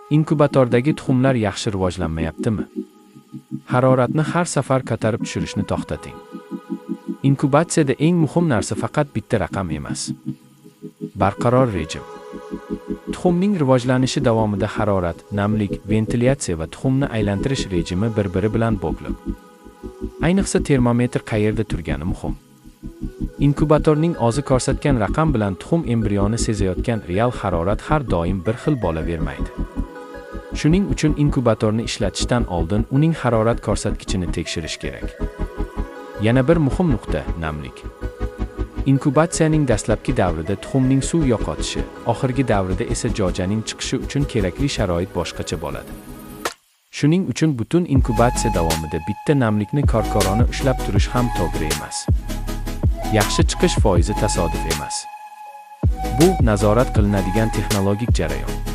Inkubatordagi tuxumlar yaxshi rivojlanmayaptimi? Haroratni har safar ko'tarib tushirishni to'xtating. Inkubatsiyada eng muhim narsa faqat bitta raqam emas. Barqaror rejim. Tuxumning rivojlanishi davomida harorat, namlik, ventilyatsiya va tuxumni aylantirish rejimi bir-biri bilan bog'liq. Ayniqsa termometr qayerda turgani muhim. Inkubatorning o'zi ko'rsatgan raqam bilan tuxum embrioni sezayotgan real harorat har doim bir xil bo'lavermaydi. Shuning uchun inkubatorni ishlatishdan oldin uning harorat ko'rsatkichini tekshirish kerak. Yana bir muhim nuqta – namlik. Inkubatsiyaning dastlabki davrida tuxumning suv yo'qotishi, oxirgi davrida esa jo'janing chiqishi uchun kerakli sharoit boshqacha bo'ladi. Shuning uchun butun inkubatsiya davomida bitta namlikni korkorona ushlab turish ham to'g'ri emas. Yaxshi chiqish foizi tasodif emas. Bu nazorat qilinadigan texnologik jarayon.